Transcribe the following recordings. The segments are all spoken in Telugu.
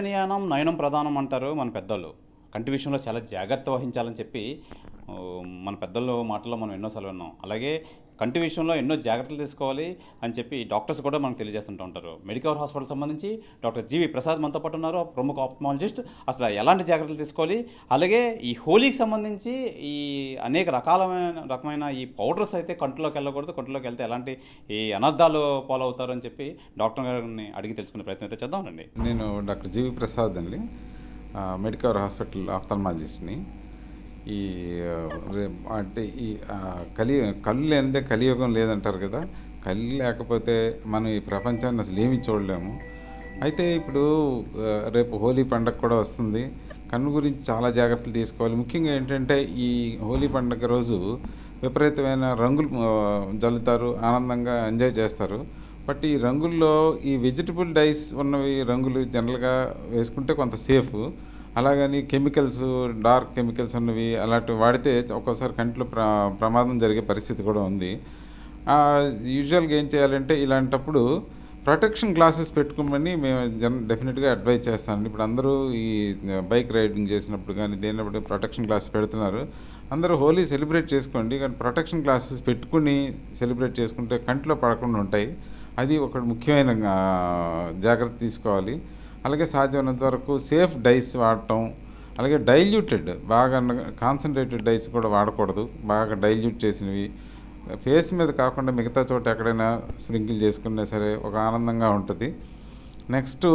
నేత్రనియానం నయనం ప్రధానం అంటారు మన పెద్దలు. కంటి విషయంలో చాలా జాగ్రత్త వహించాలని చెప్పి మన పెద్దల మాటల్లో మనం ఎన్నోసార్లు విన్నాం. అలాగే కంటి విషయంలో ఎన్నో జాగ్రత్తలు తీసుకోవాలి అని చెప్పి డాక్టర్స్ కూడా మనకు తెలియజేస్తుంటూ ఉంటారు. మెడికవర్ హాస్పిటల్ సంబంధించి డాక్టర్ జీవి ప్రసాద్ మనతో పాటు ఉన్నారు, ప్రముఖ ఆప్థమాలజిస్ట్. అసలు ఎలాంటి జాగ్రత్తలు తీసుకోవాలి, అలాగే ఈ హోలీకి సంబంధించి ఈ అనేక రకమైన ఈ పౌడర్స్ అయితే కంటిలోకి వెళ్ళకూడదు, కంటిలోకి వెళ్తే ఎలాంటి ఈ అనర్థాలు పాలవుతారు అని చెప్పి డాక్టర్ గారిని అడిగి తెలుసుకునే ప్రయత్నం అయితే చేద్దామండి. నేను డాక్టర్ జీవి ప్రసాద్ అండి, మెడికవర్ హాస్పిటల్ ఆప్థమాలజిస్ట్ని. ఈ అంటే ఈ కళ్ళు లేనిదే కలియుగం లేదంటారు కదా. కళ్ళు లేకపోతే మనం ఈ ప్రపంచాన్ని అసలు ఏమీ చూడలేము. అయితే ఇప్పుడు రేపు హోలీ పండుగ కూడా వస్తుంది. కన్ను గురించి చాలా జాగ్రత్తలు తీసుకోవాలి. ముఖ్యంగా ఏంటంటే ఈ హోలీ పండుగ రోజు విపరీతమైన రంగులు జల్లుతారు, ఆనందంగా ఎంజాయ్ చేస్తారు. బట్ ఈ రంగుల్లో ఈ వెజిటబుల్ డైస్ ఉన్నవి రంగులు జనరల్గా వేసుకుంటే కొంత సేఫ్. అలాగని కెమికల్స్, డార్క్ కెమికల్స్ ఉన్నవి అలాంటివి వాడితే ఒక్కోసారి కంటిలో ప్రమాదం జరిగే పరిస్థితి కూడా ఉంది. యూజువల్గా ఏం చేయాలంటే ఇలాంటప్పుడు ప్రొటెక్షన్ గ్లాసెస్ పెట్టుకోమని మేము డెఫినెట్గా అడ్వైజ్ చేస్తానండి. ఇప్పుడు అందరూ ఈ బైక్ రైడింగ్ చేసినప్పుడు కానీ దేనిప్పుడు ప్రొటెక్షన్ గ్లాస్ పెడుతున్నారు. అందరూ హోలీ సెలబ్రేట్ చేసుకోండి, కానీ ప్రొటెక్షన్ గ్లాసెస్ పెట్టుకుని సెలబ్రేట్ చేసుకుంటే కంటిలో పడకుండా ఉంటాయి. అది ఒక ముఖ్యమైన జాగ్రత్త తీసుకోవాలి. అలాగే సాధ్యమైనంత వరకు సేఫ్ డైస్ వాడటం, అలాగే డైల్యూటెడ్, బాగా కాన్సన్ట్రేటెడ్ డైస్ కూడా వాడకూడదు. బాగా డైల్యూట్ చేసినవి ఫేస్ మీద కాకుండా మిగతా చోట ఎక్కడైనా స్ప్రింకిల్ చేసుకున్నా సరే ఒక ఆనందంగా ఉంటుంది. నెక్స్ట్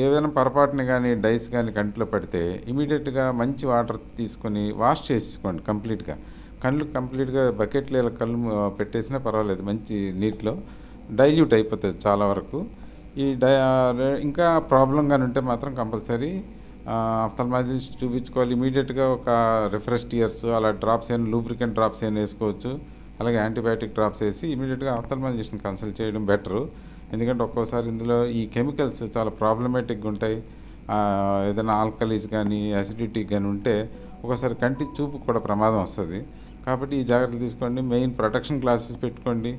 ఏదైనా పొరపాటుని కానీ డైస్ కానీ కంటిలో పడితే ఇమీడియట్గా మంచి వాటర్ తీసుకొని వాష్ చేసుకోండి కంప్లీట్గా. కళ్ళు కంప్లీట్గా బకెట్లో కళ్ళు పెట్టేసినా పర్వాలేదు, మంచి నీటిలో డైల్యూట్ అయిపోతుంది చాలా వరకు. ఈ ఇంకా ప్రాబ్లం కానీ ఉంటే మాత్రం కంపల్సరీ ఆప్థల్మాలజిస్ట్ చూపించుకోవాలి. ఇమీడియట్గా ఒక రిఫ్రెష్ టియర్స్ అలా డ్రాప్స్ అయినా, లూబ్రికెంట్ డ్రాప్స్ అయినా వేసుకోవచ్చు. అలాగే యాంటీబయాటిక్ డ్రాప్స్ వేసి ఇమీడియట్గా ఆప్థల్మాలజిస్ట్ని కన్సల్ట్ చేయడం బెటరు. ఎందుకంటే ఒక్కోసారి ఇందులో ఈ కెమికల్స్ చాలా ప్రాబ్లమేటిక్గా ఉంటాయి. ఏదైనా ఆల్కలీస్ కానీ యాసిడిటీ కానీ ఉంటే ఒక్కోసారి కంటి చూపు కూడా ప్రమాదం వస్తుంది. కాబట్టి ఈ జాగ్రత్తలు తీసుకోండి. మెయిన్ ప్రొటెక్షన్ గ్లాసెస్ పెట్టుకోండి.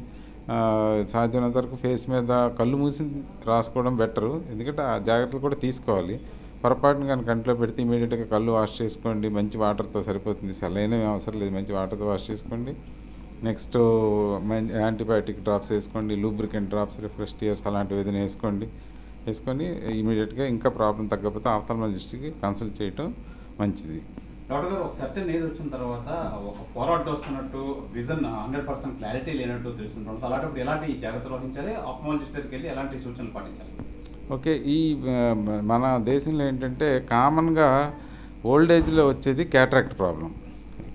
సాధ్యమైనంత వరకు ఫేస్ మీద కళ్ళు మూసి రాసుకోవడం బెటరు, ఎందుకంటే ఆ జాగ్రత్తలు కూడా తీసుకోవాలి. పొరపాటును కానీ కంట్లో పెడితే ఇమీడియట్గా కళ్ళు వాష్ చేసుకోండి. మంచి వాటర్తో సరిపోతుంది, సెలైన్ ఏం అవసరం లేదు, మంచి వాటర్తో వాష్ చేసుకోండి. నెక్స్ట్ యాంటీబయాటిక్ డ్రాప్స్ వేసుకోండి, లూబ్రికెంట్ డ్రాప్స్, రిఫ్రెష్ టియర్స్ అలాంటివి ఏదైనా వేసుకొని ఇమీడియట్గా ఇంకా ప్రాబ్లం తగ్గకపోతే ఆప్థల్మాలజిస్ట్కి కన్సల్ట్ చేయటం మంచిది. డాక్టర్ గారు, ఒక సర్టెన్ ఏజ్ వచ్చిన తర్వాత ఒక పోరాటం వస్తున్నట్టు, విజన్ 100% క్లారిటీ లేనట్టు తెలుస్తుంటాం. అలాంటప్పుడు ఎలాంటి జాగ్రత్తలు వహించాలి, ఆప్థమాలజిస్ట్ దగ్గరికి వెళ్ళి ఎలాంటి సూచనలు పాటించాలి? ఓకే, ఈ మన దేశంలో ఏంటంటే కామన్గా ఓల్డ్ ఏజ్లో వచ్చేది క్యాటరాక్ట్ ప్రాబ్లం.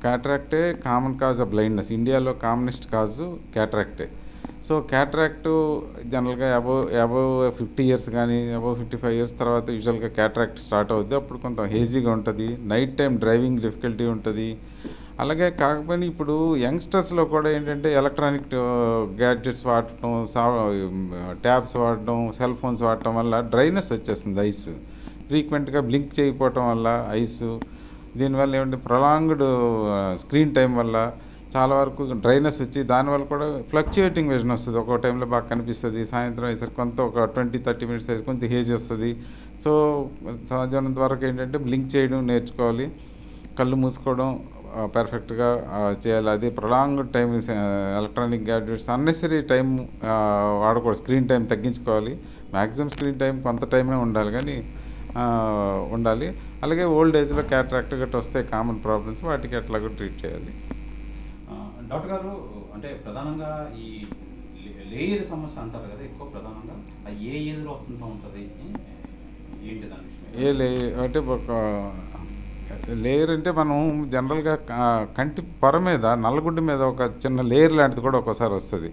క్యాటరాక్టే కామన్ కాజ్ ఆఫ్ బ్లైండ్నెస్. ఇండియాలో కామనెస్ట్ కాజు క్యాటరాక్టే. సో క్యాటరాక్టు జనరల్గా అబోవ్ 50 ఇయర్స్ కానీ అబోవ్ 55 ఇయర్స్ తర్వాత యూజువల్గా క్యాటరాక్ట్ స్టార్ట్ అవుద్ది. అప్పుడు కొంత హేజీగా ఉంటుంది, నైట్ టైం డ్రైవింగ్ డిఫికల్టీ ఉంటుంది. అలాగే కాకపోయినా ఇప్పుడు యంగ్స్టర్స్లో కూడా ఏంటంటే ఎలక్ట్రానిక్ గ్యాడ్జెట్స్ వాడటం, ట్యాబ్స్ వాడటం, సెల్ ఫోన్స్ వాడటం వల్ల డ్రైనెస్ వచ్చేస్తుంది. ఐస్ ఫ్రీక్వెంట్గా బ్లింక్ చేయకపోవటం వల్ల ఐస్, దీనివల్ల ఏమంటే ప్రొలాంగ్డ్ స్క్రీన్ టైం వల్ల చాలా వరకు డ్రైనెస్ వచ్చి దానివల్ల కూడా ఫ్లక్చుయేటింగ్ విజన్ వస్తుంది. ఒక టైంలో బాగా కనిపిస్తుంది, సాయంత్రం అయ్యేసరికి కొంత ఒక 20-30 మినిట్స్ అయితే కొంత హేజ్ వస్తుంది. సో సాధ్యమైనంత వరకు ఏంటంటే బ్లింక్ చేయడం నేర్చుకోవాలి, కళ్ళు మూసుకోవడం పర్ఫెక్ట్గా చేయాలి. అది prolonged time electronic gadgets unnecessary time వాడకూడదు, స్క్రీన్ టైం తగ్గించుకోవాలి. మ్యాక్సిమం స్క్రీన్ టైం కొంత టైమే ఉండాలి కానీ ఉండాలి. అలాగే ఓల్డ్ ఏజ్లో క్యాటరాక్ట్ గట్రా వస్తే కామన్ ప్రాబ్లమ్స్, వాటికి ఎట్లాగో ట్రీట్ చేయాలి. డాక్టర్ గారు, అంటే ప్రధానంగా ఈ లేయర్ సమస్య అంటారు కదా, ఎక్కువ ప్రధానంగా ఏ ఏజ్లో వస్తుంటూ ఉంటుంది, ఏంటి దాని విషయం? అంటే ఒక లేయర్ అంటే మనం జనరల్గా కంటి పొర మీద, నల్లగుడ్డ మీద ఒక చిన్న లేయర్ లాంటిది కూడా ఒక్కోసారి వస్తుంది.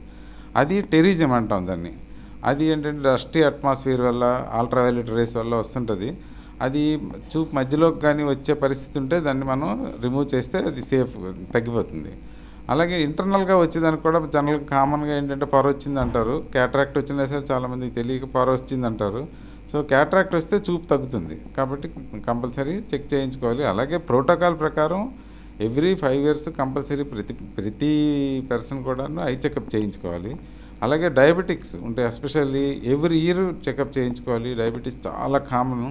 అది టెరిజం అంటాం దాన్ని. అది ఏంటంటే డస్టీ అట్మాస్ఫియర్ వల్ల, అల్ట్రావైలెట్ రేస్ వల్ల వస్తుంటుంది. అది చూపు మధ్యలోకి కానీ వచ్చే పరిస్థితి ఉంటే దాన్ని మనం రిమూవ్ చేస్తే అది సేఫ్, తగ్గిపోతుంది. అలాగే ఇంటర్నల్గా వచ్చేదానికి కూడా జనరల్గా కామన్గా ఏంటంటే పొర వచ్చింది అంటారు. క్యాటరాక్ట్ వచ్చినా సరే చాలామందికి తెలియక పొర వచ్చింది అంటారు. సో క్యాటరాక్ట్ వస్తే చూపు తగ్గుతుంది, కాబట్టి కంపల్సరీ చెక్ చేయించుకోవాలి. అలాగే ప్రోటోకాల్ ప్రకారం ఎవ్రీ 5 ఇయర్స్ కంపల్సరీ ప్రతి పర్సన్ కూడా ఐ చెకప్ చేయించుకోవాలి. అలాగే డయాబెటిక్స్ ఉంటే ఎస్పెషల్లీ ఎవ్రీ ఇయర్ చెకప్ చేయించుకోవాలి. డయాబెటీస్ చాలా కామన్.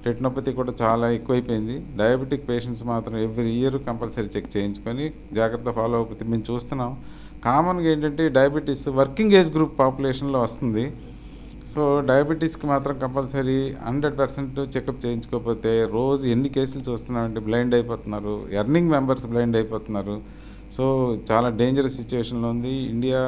రెటినోపతి కూడా చాలా ఎక్కువైపోయింది. డయాబెటిక్ పేషెంట్స్ మాత్రం ఎవ్రీ ఇయర్ కంపల్సరీ చెక్ చేయించుకొని జాగ్రత్త ఫాలో అవుతుంది. మేము చూస్తున్నాం కామన్గా ఏంటంటే డయాబెటీస్ వర్కింగ్ ఏజ్ గ్రూప్ పాపులేషన్లో వస్తుంది. సో డయాబెటీస్కి మాత్రం కంపల్సరీ 100% చెకప్ చేయించుకోకపోతే రోజు ఎన్ని కేసులు చూస్తున్నామంటే బ్లైండ్ అయిపోతున్నారు, ఎర్నింగ్ మెంబర్స్ బ్లైండ్ అయిపోతున్నారు. సో చాలా డేంజరస్ సిచ్యువేషన్లో ఉంది. India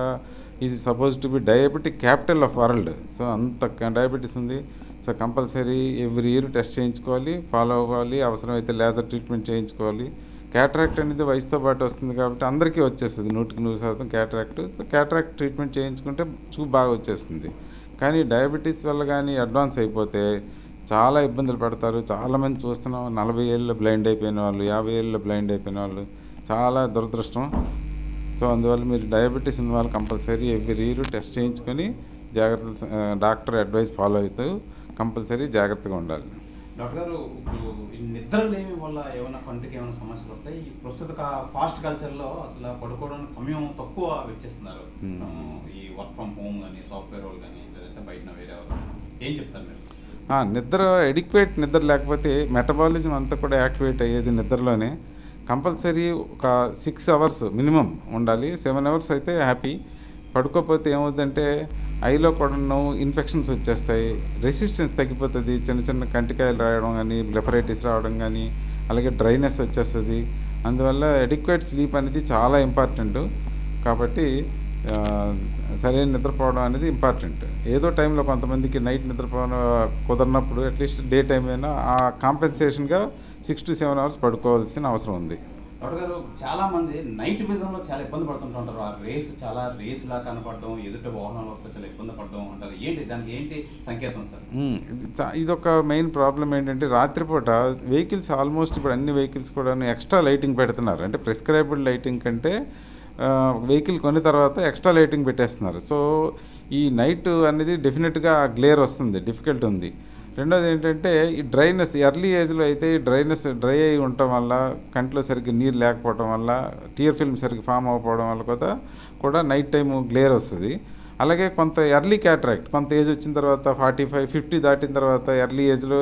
is suppose to be diabetic capital of world. So అంత డయాబెటీస్ ఉంది. So compulsory every year test చేయించుకోవాలి, ఫాలో అవ్వాలి, అవసరమైతే లేజర్ ట్రీట్మెంట్ చేయించుకోవాలి. క్యాటరాక్ట్ అనేది వయసుతో పాటు వస్తుంది కాబట్టి అందరికీ వచ్చేస్తుంది 100% క్యాటరాక్ట్. సో క్యాటరాక్ట్ ట్రీట్మెంట్ చేయించుకుంటే చూపు బాగా వచ్చేస్తుంది. కానీ డయాబెటీస్ వల్ల కానీ అడ్వాన్స్ అయిపోతే చాలా ఇబ్బందులు పడతారు. చాలామంది చూస్తున్నాం 40 ఏళ్ళలో బ్లైండ్ అయిపోయిన వాళ్ళు, 50 ఏళ్ళలో బ్లైండ్ అయిపోయిన వాళ్ళు, చాలా దురదృష్టం. సో అందువల్ల మీరు డయాబెటీస్ ఉన్న వాళ్ళు కంపల్సరీ ఎవ్రీ ఇయర్ టెస్ట్ చేయించుకొని జాగ్రత్తలు డాక్టర్ అడ్వైస్ ఫాలో అవుతూ కంపల్సరీ జాగ్రత్తగా ఉండాలి. డాక్టర్ గారు, ఇప్పుడు ఈ నిద్రలేమి వల్ల ఏమైనా కంటికి ఏమైనా సమస్యలు వస్తాయి? ఈ ప్రస్తుత ఫాస్ట్ కల్చర్లో అసలు పడుకోవడానికి సమయం తక్కువ వెచ్చిస్తున్నారు. ఈ వర్క్ ఫ్రమ్ హోమ్ కానీ, సాఫ్ట్వేర్ వాళ్ళు కానీ, లేదంటే బయట వేరే వాళ్ళు, ఏం చెప్తారు మీరు? నిద్ర ఎడిక్వేట్ నిద్ర లేకపోతే మెటబాలిజం అంతా కూడా యాక్టివేట్ అయ్యేది నిద్రలోనే. కంపల్సరీ ఒక 6 అవర్స్ మినిమం ఉండాలి. 7 అవర్స్ అయితే హ్యాపీ. పడుకోకపోతే ఏమవుతుందంటే ఐలో కూడా ఇన్ఫెక్షన్స్ వచ్చేస్తాయి, రెసిస్టెన్స్ తగ్గిపోతుంది, చిన్న చిన్న కంటికాయలు రావడం కానీ, బ్లెఫరైటిస్ రావడం కానీ, అలాగే డ్రైనెస్ వచ్చేస్తుంది. అందువల్ల ఎడిక్వేట్ స్లీప్ అనేది చాలా ఇంపార్టెంట్. కాబట్టి సరైన నిద్రపోవడం అనేది ఇంపార్టెంట్. ఏదో టైంలో కొంతమందికి నైట్ నిద్రపోవడం కుదరనప్పుడు అట్లీస్ట్ డే టైం అయినా ఆ కాంపెన్సేషన్గా 6 to 7 అవర్స్ పడుకోవాల్సిన అవసరం ఉంది. డాక్టర్ గారు, చాలా మంది నైట్ విజన్లో చాలా ఇబ్బంది పడుతుంటారు. ఆ చాలా రేస్లా కనపడడం, ఎదుట వాహనాలు వస్తే చాలా ఇబ్బంది పడడం అంటారు. ఏంటి దానికి ఏంటి సంకేతం సార్? ఇదొక మెయిన్ ప్రాబ్లం. ఏంటంటే రాత్రిపూట వెహికల్స్ ఆల్మోస్ట్ ఇప్పుడు అన్ని వెహికల్స్ కూడా ఎక్స్ట్రా లైటింగ్ పెడుతున్నారు. అంటే ప్రిస్క్రైబ్డ్ లైటింగ్ కంటే వెహికల్ కొన్న తర్వాత ఎక్స్ట్రా లైటింగ్ పెట్టేస్తున్నారు. సో ఈ నైట్ అనేది డెఫినెట్గా గ్లేర్ వస్తుంది, డిఫికల్ట్ ఉంది. రెండోది ఏంటంటే ఈ డ్రైనెస్, ఎర్లీ ఏజ్లో అయితే ఈ డ్రైనెస్ డ్రై అయి ఉండటం వల్ల, కంట్లో సరిగ్గా నీరు లేకపోవడం వల్ల, టియర్ ఫిల్మ్ సరిగ్గా ఫామ్ అవ్వకపోవడం వల్ల కూడా నైట్ టైము గ్లేర్ వస్తుంది. అలాగే కొంత ఎర్లీ క్యాటరాక్ట్, కొంత ఏజ్ వచ్చిన తర్వాత 45, 50 దాటిన తర్వాత ఎర్లీ ఏజ్లో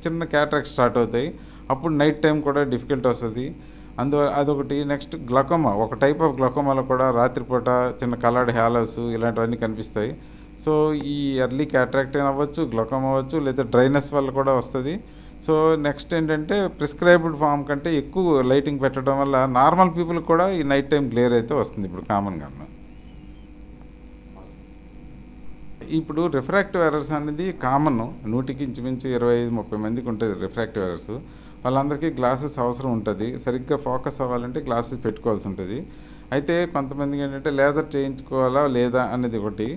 చిన్న క్యాటరాక్ట్ స్టార్ట్ అవుతాయి. అప్పుడు నైట్ టైం కూడా డిఫికల్ట్ వస్తుంది. అదొకటి. నెక్స్ట్ గ్లకోమా, ఒక టైప్ ఆఫ్ గ్లకోమాలో కూడా రాత్రిపూట చిన్న కలర్డ్ హ్యాలోస్ ఇలాంటివన్నీ కనిపిస్తాయి. సో ఈ ఎర్లీ క్యాటరాక్ట్ అవ్వచ్చు, గ్లకోమా అవ్వచ్చు, లేదా డ్రైనెస్ వల్ల కూడా వస్తుంది. సో నెక్స్ట్ ఏంటంటే ప్రిస్క్రైబ్డ్ ఫామ్ కంటే ఎక్కువ లైటింగ్ పెట్టడం వల్ల నార్మల్ పీపుల్ కూడా ఈ నైట్ టైం గ్లేర్ అయితే వస్తుంది ఇప్పుడు కామన్గా. ఇప్పుడు రిఫ్రాక్టివ్ ఎర్రర్స్ అనేది కామన్, 100కి ఇంచుమించు 25-30 మందికి ఉంటుంది రిఫ్రాక్టివ్ ఎర్రర్స్. వాళ్ళందరికీ గ్లాసెస్ అవసరం ఉంటుంది. సరిగ్గా ఫోకస్ అవ్వాలంటే గ్లాసెస్ పెట్టుకోవాల్సి ఉంటుంది. అయితే కొంతమందికి ఏంటంటే లేజర్ చేయించుకోవాలా లేదా అనేది ఒకటి.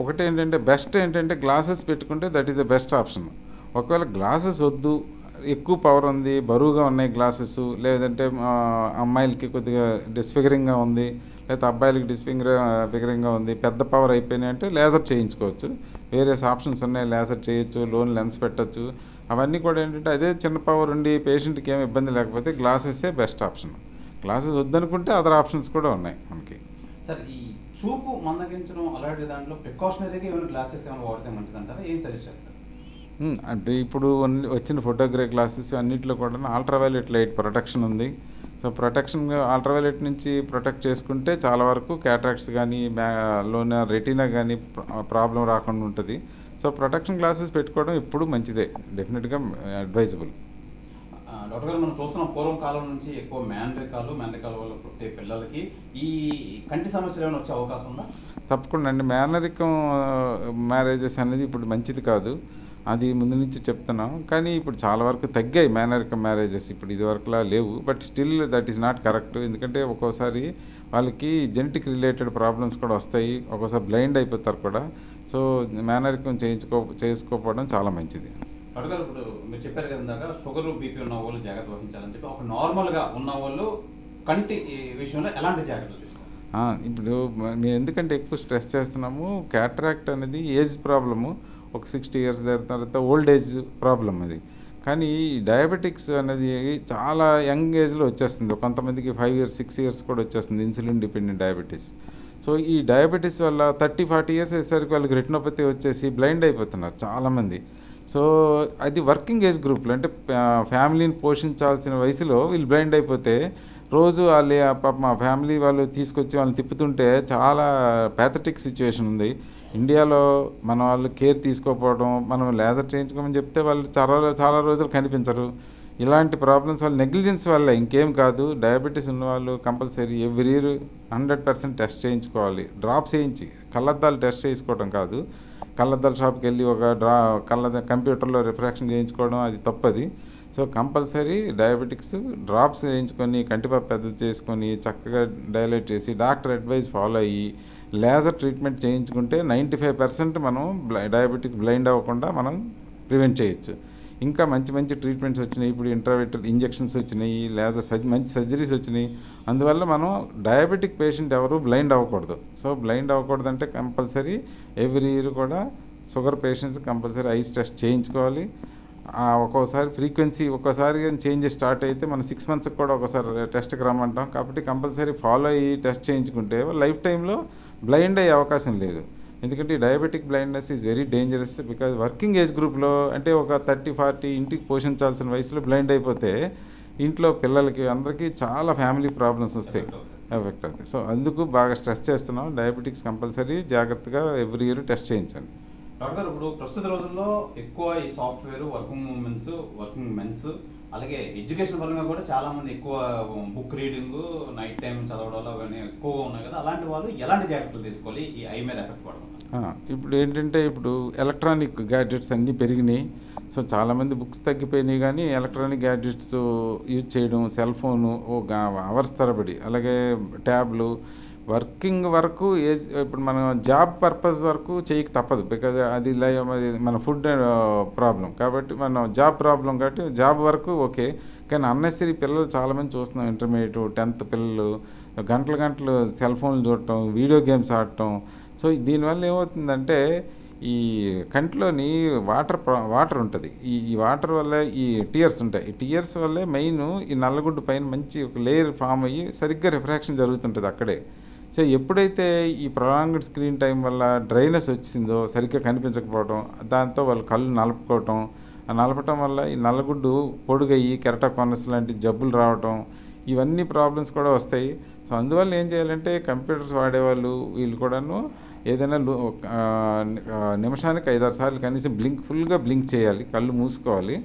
ఒకటి ఏంటంటే బెస్ట్ ఏంటంటే గ్లాసెస్ పెట్టుకుంటే that is the best option. ఒకవేళ గ్లాసెస్ వద్దు, ఎక్కువ పవర్ ఉంది, బరువుగా ఉన్నాయి గ్లాసెస్, లేదంటే అమ్మాయిలకి కొద్దిగా డిస్ఫిగరింగ్గా ఉంది, లేకపోతే అబ్బాయిలకి ఫిగరింగ్గా ఉంది, పెద్ద పవర్ అయిపోయినాయి అంటే లేజర్ చేయించుకోవచ్చు. వేరియస్ ఆప్షన్స్ ఉన్నాయి, లేజర్ చేయొచ్చు, లోన్ లెన్స్ పెట్టచ్చు. అవన్నీ కూడా ఏంటంటే అదే చిన్న పవర్ ఉండి పేషెంట్కి ఏమి ఇబ్బంది లేకపోతే గ్లాసెసే బెస్ట్ ఆప్షన్. గ్లాసెస్ వద్దనుకుంటే అదర్ ఆప్షన్స్ కూడా ఉన్నాయి మనకి. సార్, ఈ చూపు మందగించడం అలాంటి దాంట్లో ప్రికాషనరీగా ఏమైనా గ్లాసెస్ ఏమైనా వాడితే మంచిదంటారా? ఏం సజెస్ట్ చేస్తారు? అంటే ఇప్పుడు వచ్చిన ఫోటోగ్రఫీ గ్లాసెస్ అన్నింటిలో కూడా అల్ట్రావైలెట్ లైట్ ప్రొటెక్షన్ ఉంది. సో ప్రొటెక్షన్ అల్ట్రావైలెట్ నుంచి ప్రొటెక్ట్ చేసుకుంటే చాలా వరకు క్యాటరాక్ట్స్ కానీ లోన రెటీనా కానీ ప్రాబ్లం రాకుండా ఉంటుంది. సో ప్రొటెక్షన్ గ్లాసెస్ పెట్టుకోవడం ఎప్పుడు మంచిదే, డెఫినెట్గా అడ్వైజబుల్. డాక్టర్ గారు, మనం చూస్తున్నాం పూర్వం కాలం నుంచి ఎక్కువ మ్యానరికాలు వల్ల పుట్టే పిల్లలకి ఈ కంటి సమస్యలు ఏమైనా వచ్చే అవకాశం ఉందా? తప్పకుండా అండి. మేనరికం మ్యారేజెస్ అనేది ఇప్పుడు మంచిది కాదు, అది ముందు నుంచి చెప్తున్నాం. కానీ ఇప్పుడు చాలా వరకు తగ్గాయి మేనరికం మ్యారేజెస్, ఇప్పుడు ఇది వరకులా లేవు. But still that is not correct. ఎందుకంటే ఒక్కోసారి వాళ్ళకి జెనెటిక్ రిలేటెడ్ ప్రాబ్లమ్స్ కూడా వస్తాయి, ఒక్కోసారి బ్లైండ్ అయిపోతారు కూడా. సో మేనరికం చేసుకోకపోవడం చాలా మంచిది. డాక్టర్ గారు, ఇప్పుడు మీరు చెప్పారు కదా ఇందాక షుగర్ బీపీ ఉన్న వాళ్ళు జాగ్రత్త వహించాలని చెప్పి, ఒక నార్మల్గా ఉన్న వాళ్ళు కంటి విషయంలో ఎలాంటి జాగ్రత్తలు తీసుకోవాలి? ఇప్పుడు మేము ఎందుకంటే ఎక్కువ స్ట్రెస్ చేస్తున్నాము, క్యాటరాక్ట్ అనేది ఏజ్ ప్రాబ్లము. ఒక 60 years తర్వాత ఓల్డ్ ఏజ్ ప్రాబ్లం అది. కానీ డయాబెటిక్స్ అనేది చాలా యంగ్ ఏజ్లో వచ్చేస్తుంది. కొంతమందికి 5 years 6 years కూడా వచ్చేస్తుంది ఇన్సులిన్ డిపెండెంట్ డయాబెటీస్. సో ఈ డయాబెటీస్ వల్ల 30-40 years అయ్యేసరికి వాళ్ళకి రెటినోపతి వచ్చేసి బ్లైండ్ అయిపోతున్నారు చాలామంది. సో అది వర్కింగ్ ఏజ్ గ్రూప్లో అంటే ఫ్యామిలీని పోషించాల్సిన వయసులో వీళ్ళు బ్లైండ్ అయిపోతే రోజు వాళ్ళు పాప మా ఫ్యామిలీ వాళ్ళు తీసుకొచ్చి వాళ్ళని తిప్పుతుంటే చాలా ప్యాథటిక్ సిచ్యువేషన్ ఉంది. ఇండియాలో మన వాళ్ళు కేర్ తీసుకోకపోవడం, మనం లేజర్ చేయించుకోమని చెప్తే వాళ్ళు చాలా రోజులు కనిపించరు. ఇలాంటి ప్రాబ్లమ్స్ వల్ల నెగ్లిజెన్స్ వల్ల ఇంకేం కాదు. డయాబెటీస్ ఉన్నవాళ్ళు కంపల్సరీ ఎవ్రీ ఇయర్ 100% టెస్ట్ చేయించుకోవాలి. డ్రాప్స్ వేయించి కళ్ళద్దాలు టెస్ట్ చేసుకోవడం కాదు. కళ్ళద్దాల షాప్కి వెళ్ళి ఒక కంప్యూటర్లో రిఫ్రాక్షన్ చేయించుకోవడం అది తప్పది. సో కంపల్సరీ డయాబెటిక్స్ డ్రాప్స్ వేయించుకొని కంటిపాప పెద్దది చేసుకొని చక్కగా డైలైట్ చేసి డాక్టర్ అడ్వైస్ ఫాలో అయ్యి లేజర్ ట్రీట్మెంట్ చేయించుకుంటే 95% మనం డయాబెటిక్ బ్లైండ్ అవ్వకుండా మనం ప్రివెంట్ చేయొచ్చు. ఇంకా మంచి ట్రీట్మెంట్స్ వచ్చినాయి. ఇప్పుడు ఇంట్రావెటర్ ఇంజెక్షన్స్ వచ్చినాయి, లేజర్ మంచి సర్జరీస్ వచ్చినాయి. అందువల్ల మనం డయాబెటిక్ పేషెంట్ ఎవరు బ్లైండ్ అవ్వకూడదు. సో బ్లైండ్ అవ్వకూడదు అంటే కంపల్సరీ ఎవ్రీ ఇయర్ కూడా sugar patients compulsory ice test చేయించుకోవాలి. ఒక్కోసారి ఫ్రీక్వెన్సీ ఒక్కోసారి చేంజెస్ స్టార్ట్ అయితే మనం 6 monthsకి కూడా ఒకసారి టెస్ట్కి రమ్మంటాం. కాబట్టి కంపల్సరీ ఫాలో అయ్యి టెస్ట్ చేయించుకుంటే లైఫ్ టైంలో బ్లైండ్ అయ్యే అవకాశం లేదు. ఎందుకంటే diabetic blindness is very dangerous. Because working age గ్రూప్లో అంటే ఒక 30-40 ఇంటికి పోషించాల్సిన వయసులో బ్లైండ్ అయిపోతే ఇంట్లో పిల్లలకి అందరికీ చాలా ఫ్యామిలీ ప్రాబ్లమ్స్ వస్తాయి, ఎఫెక్ట్ అవుతాయి. సో అందుకు బాగా స్ట్రెస్ చేస్తున్నాం. డయాబెటిక్స్ కంపల్సరీ జాగ్రత్తగా ఎవ్రీ ఇయర్ టెస్ట్ చేయించండి. డాక్టర్ గారు, ఇప్పుడు ప్రస్తుత రోజుల్లో ఎక్కువ ఈ software working womens, working mens, అలాగే ఎడ్యుకేషన్ పరంగా కూడా చాలా మంది ఎక్కువ బుక్ రీడింగ్, నైట్ టైం చదవడాలు అవన్నీ ఎక్కువగా ఉన్నాయి కదా. అలాంటి వాళ్ళు ఎలాంటి జాగ్రత్తలు తీసుకోవాలి ఈ ఐ మీద ఎఫెక్ట్ పడకుండా? ఇప్పుడు ఏంటంటే ఇప్పుడు ఎలక్ట్రానిక్ గ్యాడ్జెట్స్ అన్నీ పెరిగినాయి. సో చాలామంది బుక్స్ తగ్గిపోయినాయి కానీ ఎలక్ట్రానిక్ గ్యాడ్జెట్స్ యూజ్ చేయడం, సెల్ ఫోను అవర్స్ తరబడి, అలాగే ట్యాబ్లు వర్కింగ్ వరకు ఇప్పుడు మనం జాబ్ పర్పస్ వరకు చేయక తప్పదు. బికాజ్ అది మన ఫుడ్ ప్రాబ్లం కాబట్టి మనం జాబ్ ప్రాబ్లం కాబట్టి జాబ్ వరకు ఓకే. కానీ అన్నెసరీ పిల్లలు చాలామంది చూస్తున్నాం. ఇంటర్మీడియట్ 10th పిల్లలు గంటలు సెల్ ఫోన్లు చూడటం, వీడియో గేమ్స్ ఆడటం. సో దీనివల్ల ఏమవుతుందంటే ఈ కంట్లోని వాటర్ ఉంటుంది. ఈ వాటర్ వల్ల ఈ టీయర్స్ ఉంటాయి. ఈ టీయర్స్ వల్లే మెయిన్ ఈ నల్లగుడ్డు పైన మంచి ఒక లేయర్ ఫామ్ అయ్యి సరిగ్గా రిఫ్రాక్షన్ జరుగుతుంటుంది అక్కడే. సో ఎప్పుడైతే ఈ ప్రొలాంగ్డ్ స్క్రీన్ టైం వల్ల డ్రైనెస్ వచ్చిందో, సరిగ్గా కనిపించకపోవడం, దాంతో వాళ్ళు కళ్ళు నలుపుకోవటం, ఆ నలపటం వల్ల ఈ నల్లగుడ్డు పొడుగయ్యి కెరటోకానస్ లాంటి జబ్బులు రావటం, ఇవన్నీ ప్రాబ్లమ్స్ కూడా వస్తాయి. సో అందువల్ల ఏం చేయాలంటే కంప్యూటర్స్ వాడేవాళ్ళు వీళ్ళు కూడాను ఏదైనా నిమిషానికి 5-6 సార్లు కనీసం ఫుల్గా బ్లింక్ చేయాలి, కళ్ళు మూసుకోవాలి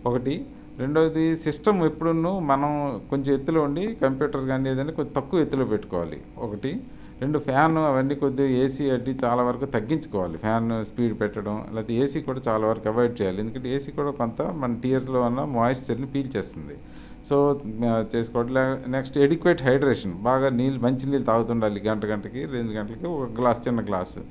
ఒకటి. రెండవది సిస్టమ్ ఎప్పుడున్నూ మనం కొంచెం ఎత్తులో ఉండి కంప్యూటర్ కానీ ఏదైనా కొంచెం తక్కువ ఎత్తులో పెట్టుకోవాలి ఒకటి. రెండు ఫ్యాన్ అవన్నీ కొద్దిగా ఏసీ అడ్డి చాలా వరకు తగ్గించుకోవాలి. ఫ్యాన్ స్పీడ్ పెట్టడం, లేకపోతే ఏసీ కూడా చాలా వరకు అవాయిడ్ చేయాలి. ఎందుకంటే ఏసీ కూడా కొంత మన టీయర్స్లో ఉన్న మాయిశ్చర్ని పీల్చేస్తుంది. సో చేసుకోవడం. నెక్స్ట్ ఎడిక్వేట్ హైడ్రేషన్, బాగా మంచి నీళ్ళు తాగుతుండాలి. గంటకి 2 గంటలకి ఒక చిన్న గ్లాసు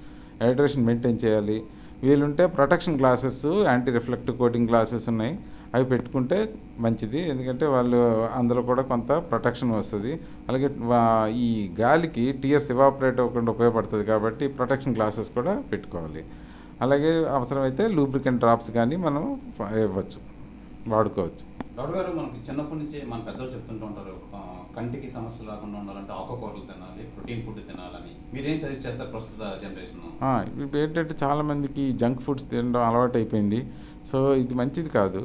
హైడ్రేషన్ మెయింటైన్ చేయాలి. వీలుంటే protection glasses, anti reflective coating glasses ఉన్నాయి, అవి పెట్టుకుంటే మంచిది. ఎందుకంటే వాళ్ళు అందులో కూడా కొంత ప్రొటెక్షన్ వస్తుంది. అలాగే ఈ గాలికి టీయర్స్ ఎవాపరేట్ అవ్వకుండా ఉపయోగపడుతుంది కాబట్టి ప్రొటెక్షన్ గ్లాసెస్ కూడా పెట్టుకోవాలి. అలాగే అవసరమైతే లూబ్రికెంట్ డ్రాప్స్ కానీ మనం ఇవ్వచ్చు, వాడుకోవచ్చు. డాక్టర్ గారు, మనకి చిన్నప్పటి నుంచి మన పెద్దలు చెప్తుంటూ ఉంటారు కంటికి సమస్యలు రాకుండా ఉండాలంటే ఆకుకూరలు తినాలి, ప్రోటీన్ ఫుడ్ తినాలని. మీరేం సజెస్ట్ చేస్తారు ప్రస్తుత జనరేషన్? ఇప్పుడు ఏంటంటే చాలామందికి జంక్ ఫుడ్స్ తినడం అలవాటు అయిపోయింది. సో ఇది మంచిది కాదు.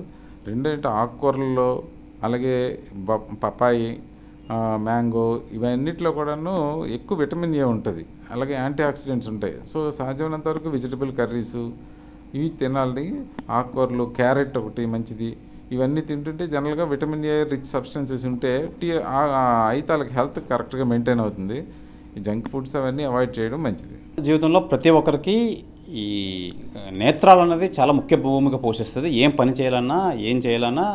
రెండేంటే ఆకుకూరల్లో, అలాగే పపాయి, మ్యాంగో, ఇవన్నిటిలో కూడాను ఎక్కువ విటమిన్ ఏ ఉంటుంది, అలాగే యాంటీ ఆక్సిడెంట్స్ ఉంటాయి. సో సాధ్యమైనంత వరకు వెజిటబుల్ కర్రీసు ఇవి తినాలి. ఆకుకూరలు, క్యారెట్ ఒకటి మంచిది. ఇవన్నీ తింటుంటే జనరల్గా విటమిన్ ఏ రిచ్ సబ్స్టెన్సెస్ ఉంటే అయితే వాళ్ళకి హెల్త్ కరెక్ట్గా మెయింటైన్ అవుతుంది. ఈ జంక్ ఫుడ్స్ అవన్నీ అవాయిడ్ చేయడం మంచిది. జీవితంలో ప్రతి ఒక్కరికి ఈ నేత్రాలు అనేది చాలా ముఖ్య భూమిక పోషిస్తుంది. ఏం పని చేయాలన్నా, ఏం చేయాలన్నా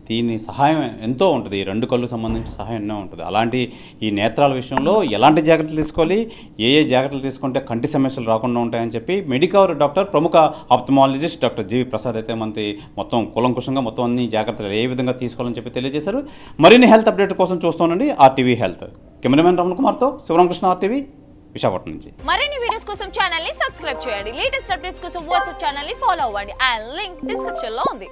దీని సహాయం ఎంతో ఉంటుంది. ఈ 2 కళ్ళకు సంబంధించి సహాయం ఎన్నో ఉంటుంది. అలాంటి ఈ నేత్రాల విషయంలో ఎలాంటి జాగ్రత్తలు తీసుకోవాలి, ఏ జాగ్రత్తలు తీసుకుంటే కంటి సమస్యలు రాకుండా ఉంటాయని చెప్పి మెడికవర్ డాక్టర్, ప్రముఖ ఆప్థమాలజిస్ట్ డాక్టర్ జీవి ప్రసాద్ అయితే మనకి మొత్తం కూలంకుషంగా మొత్తం అన్ని జాగ్రత్తలు ఏ విధంగా తీసుకోవాలని చెప్పి తెలియజేశారు. మరిన్ని హెల్త్ అప్డేట్ కోసం చూస్తూనండి RTV హెల్త్. కెమెరామెన్ రమణ కుమార్తో శివరామకృష్ణ, RTV విశాఖపట్నం నుంచి. మరిన్ని వీడియోస్ కోసం ఛానల్ ని సబ్స్క్రైబ్ చేయండి. లేటెస్ట్ అప్డేట్స్ కోసం వాట్సాప్ ఛానల్ ని ఫాలో అవ్వండి. అండ్ లింక్ డిస్క్రిప్షన్ లో ఉంది.